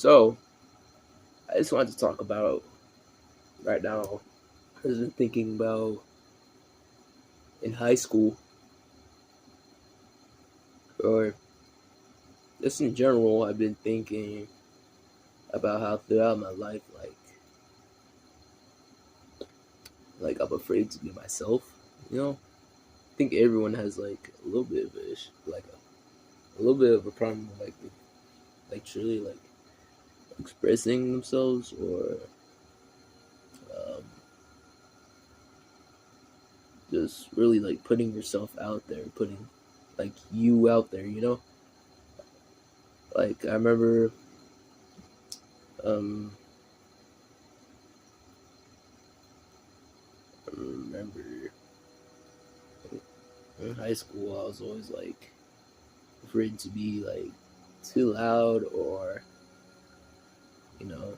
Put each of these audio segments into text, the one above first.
So, I just wanted to talk about right now. I've been thinking about in high school, or just in general. I've been thinking about how throughout my life, like I'm afraid to be myself. You know, I think everyone has like a little bit of a little bit of a problem with truly like expressing themselves or um, just really like putting yourself out there, putting like you out there. Like um, I remember in high school, I was always like afraid to be like too loud or you know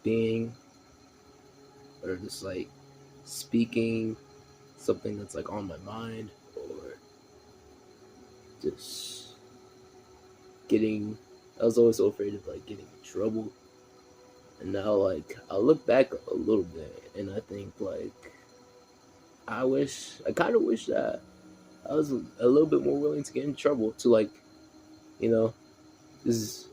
being or just like speaking something that's like on my mind or just getting. I was always so afraid of like getting in trouble, and now like I look back a little bit and I think like I kind of wish that I was a little bit more willing to get in trouble to like you know just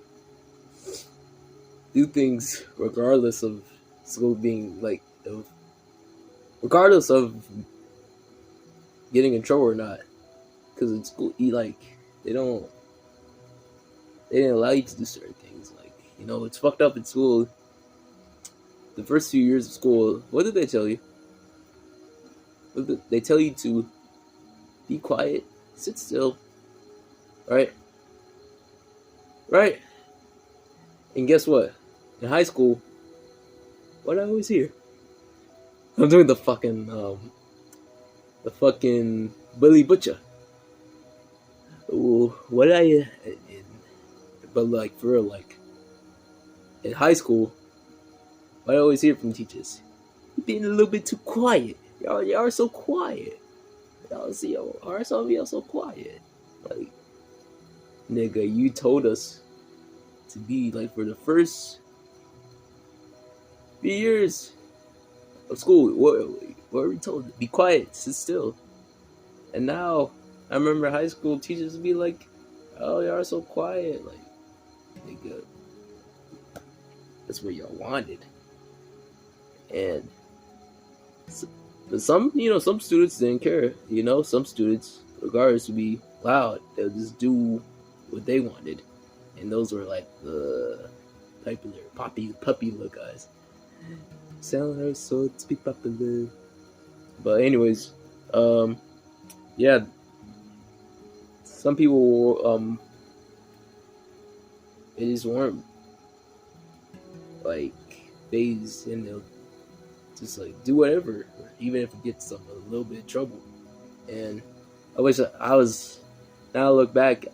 do things regardless of school being like regardless of getting in trouble or not. Because in school, they don't they didn't allow you to do certain things. Like it's fucked up in school. The first few years of school, what did they tell you? They tell you to be quiet, sit still, right, right. And guess what? In high school, what I always hear, I'm doing the fucking Billy Butcher. Ooh, what I but like for real, like in high school, what I always hear from teachers, you being a little bit too quiet. Y'all are so quiet. Y'all see, y'all are some of y'all so quiet. Like, nigga, you told us to be like for the first few years of school. What were we told? Be quiet, sit still. And now, I remember high school teachers would be like, "Oh, y'all are so quiet." Like, nigga, that's what y'all wanted. And but some students didn't care. Some students, regardless, would be loud. They'll just do what they wanted, and those were like the popular, puppy little guys. Selling her soul to be popular. But anyways, um, yeah, some people they just weren't like phased, and they'll just like do whatever, even if it gets them a little bit of trouble. And I wish I was. Now I look back,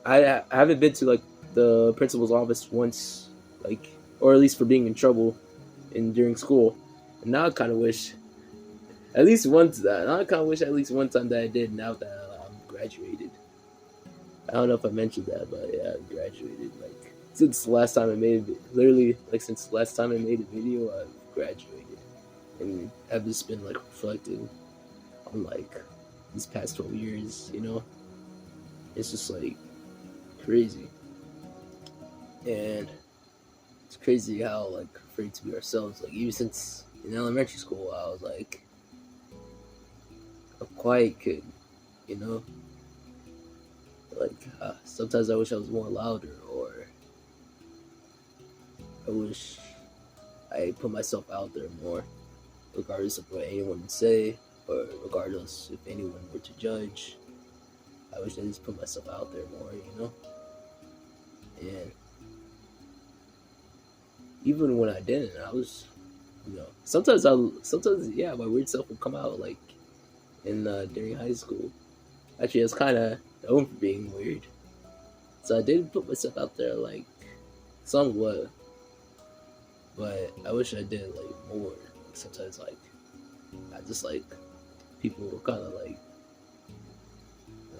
I haven't been to like the principal's office once, like or at least for being in trouble in during school. And now I kind of wish at least once that. Now I kind of wish at least one time that I did. Now that I'm graduated, I don't know if I mentioned that, but yeah, I graduated. Like since the last time I made it, literally like since the last time I made a video, I've graduated, and I've just been like reflecting on like these past 12 years. It's just like crazy, and it's crazy how like afraid to be ourselves. Like even since in elementary school, I was like a quiet kid, you know. Like sometimes I wish I was more louder, or I wish I put myself out there more, regardless of what anyone would say, or regardless if anyone were to judge. I wish I just put myself out there more. And even when I didn't, I was, sometimes yeah, my weird self would come out like in during high school. Actually, I was kind of known for being weird, so I did put myself out there like somewhat, but I wish I did like more. Like, sometimes like I just like people kind of like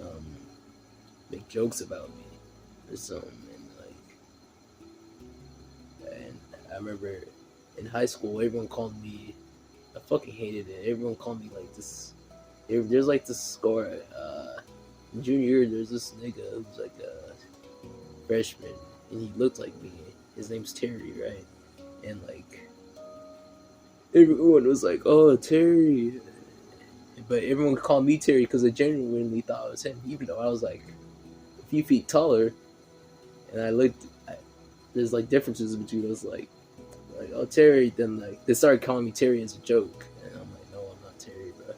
um, make jokes about me or something, and like I remember in high school, everyone called me. I fucking hated it. Everyone called me like this. There's like this score. In junior year, there's this nigga who's like a freshman, and he looked like me. His name's Terry, right? And like everyone was like, "Oh, Terry," but everyone called me Terry because they genuinely thought it was him, even though I was like a few feet taller, and I looked. There's like differences between us, like oh Terry. Then like they started calling me Terry as a joke, and I'm like, no, I'm not Terry, bro.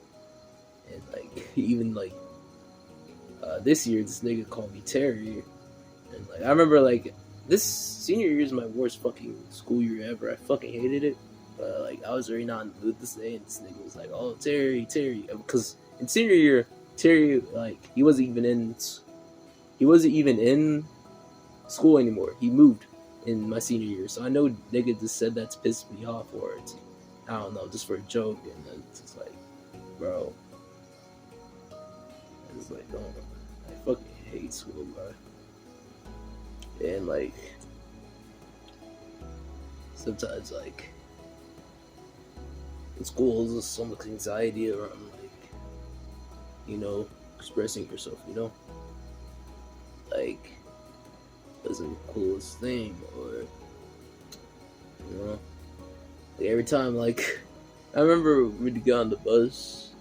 And like even like this year, this nigga called me Terry, and like I remember like this senior year is my worst fucking school year ever. I fucking hated it. But like I was already not in the mood this day, and this nigga was like, "Oh, Terry," because in senior year, Terry like he wasn't even in school anymore. He moved in my senior year, so I know nigga just said that to piss me off, or it's, I don't know, just for a joke, and then it's just like, bro, it's like, oh, I fucking hate school, bro. And like sometimes like in school there's so much anxiety around like, you know, expressing yourself, you know, like that's the coolest thing. Or you know, like every time like I remember we'd get on the bus,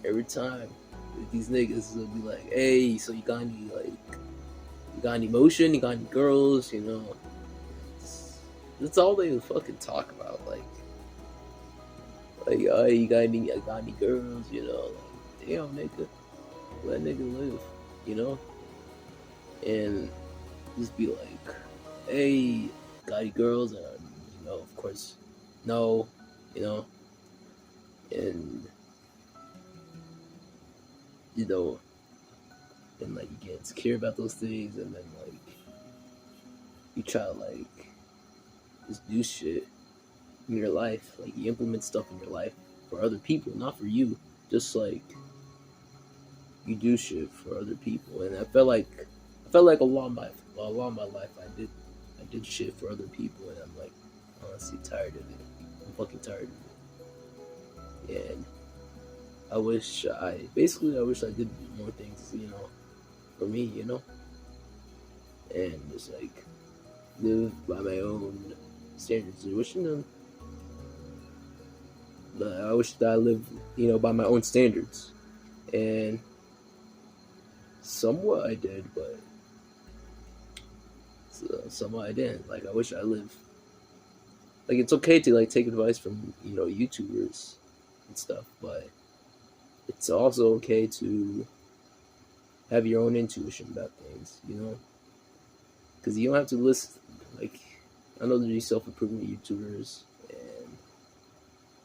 every time these niggas would be like, "Hey, so you got any motion, you got any girls," you know. That's all they would fucking talk about, like oh, you got any girls, you know, like, damn nigga, let nigga live, you know. And just be like, hey, got any girls? And you know, of course, no, you know. And you know, and like you get insecure about those things, and then like you try to like just do shit in your life, like you implement stuff in your life for other people, not for you. Just like you do shit for other people, and I felt like a lot of my life I did shit for other people, and I'm like honestly tired of it. I'm fucking tired of it, and I wish I did more things, you know, for me, you know, and just like live by my own standards. I wish that I lived, you know, by my own standards, and somewhat I did, but somewhat I didn't. Like I wish I lived. Like it's okay to like take advice from, you know, YouTubers and stuff, but it's also okay to have your own intuition about things, you know, because you don't have to listen. Like I know there's these self-improvement YouTubers, and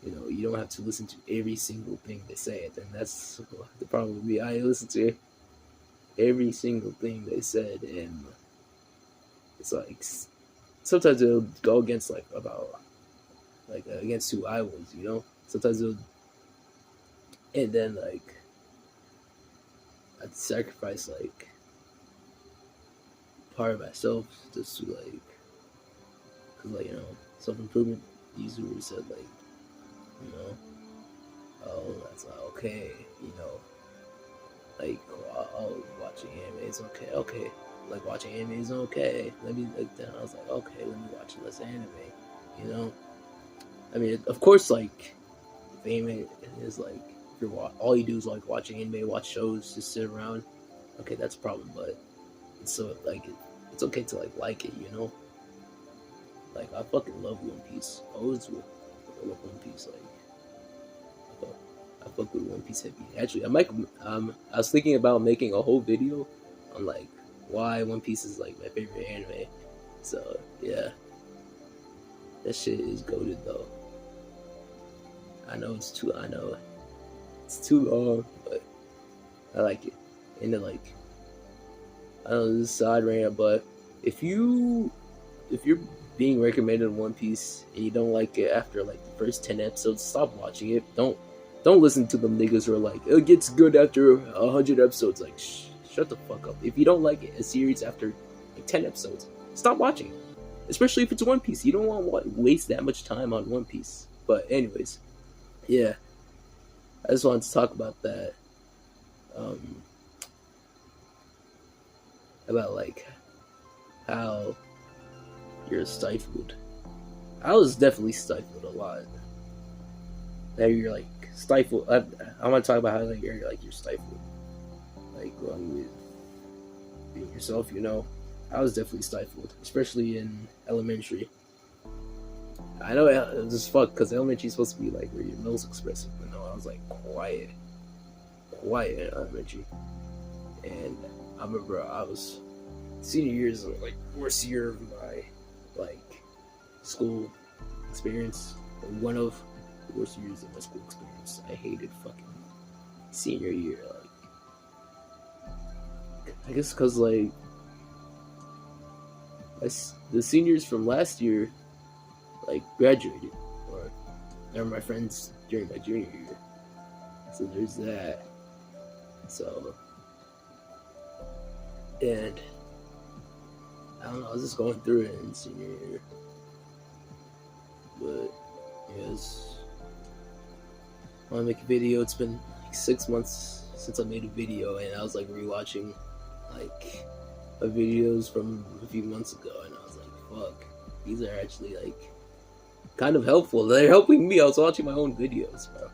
you know you don't have to listen to every single thing they say. And that's the problem with me. I listen to every single thing they said, and it's like sometimes it'll go against against who I was, you know. Sometimes it'll, and then like I'd sacrifice like part of myself just to like, cause like, you know, self-improvement YouTubers said like, you know, oh that's not okay, you know, like oh watching anime is okay, like watching anime is okay. Let me like then I was like, okay, let me watch less anime, you know. I mean, of course, like if anime is like if you're all you do is like watching anime, watch shows, just sit around, okay, that's a problem. But it's so like it's okay to like it, you know. Like I fucking love One Piece. I always will. I love One Piece. Like I fuck with One Piece heavy. Actually, I was thinking about making a whole video on like why One Piece is like my favorite anime. So yeah, that shit is goated though. I know it's too long, but I like it. And then like I don't know, this is side rant, but if you're being recommended One Piece and you don't like it after like the first 10 episodes, stop watching it. Don't listen to them niggas who are like, it gets good after 100 episodes. Like, shut the fuck up. If you don't like a series after like 10 episodes, stop watching. especially if it's One Piece. You don't want to waste that much time on One Piece. But anyways, yeah, I just wanted to talk about that. Um, about like how you're stifled. I was definitely stifled a lot. Now you're like stifled. I want to talk about how like you're stifled, like going with being yourself. I was definitely stifled, especially in elementary. I know it's just fuck because elementary is supposed to be like where you're most expressive, but no, I was like quiet in elementary, and I remember I was senior years like worst year of my like school experience, one of the worst years of my school experience. I hated fucking senior year. Like, I guess because like the seniors from last year like graduated, or they were my friends during my junior year. So there's that. So, and I don't know, I was just going through it in senior year. But yes, I want to make a video. It's been like 6 months since I made a video, and I was like rewatching like my videos from a few months ago, and I was like, fuck, these are actually like kind of helpful. They're helping me. I was watching my own videos, bro,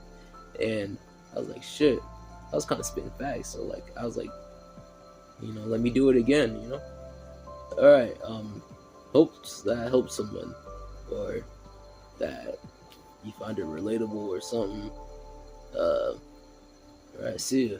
and I was like, shit, I was kind of spitting facts. So like, I was like, let me do it again. All right. Hopes that helps someone, or that you find it relatable or something. All right. See ya.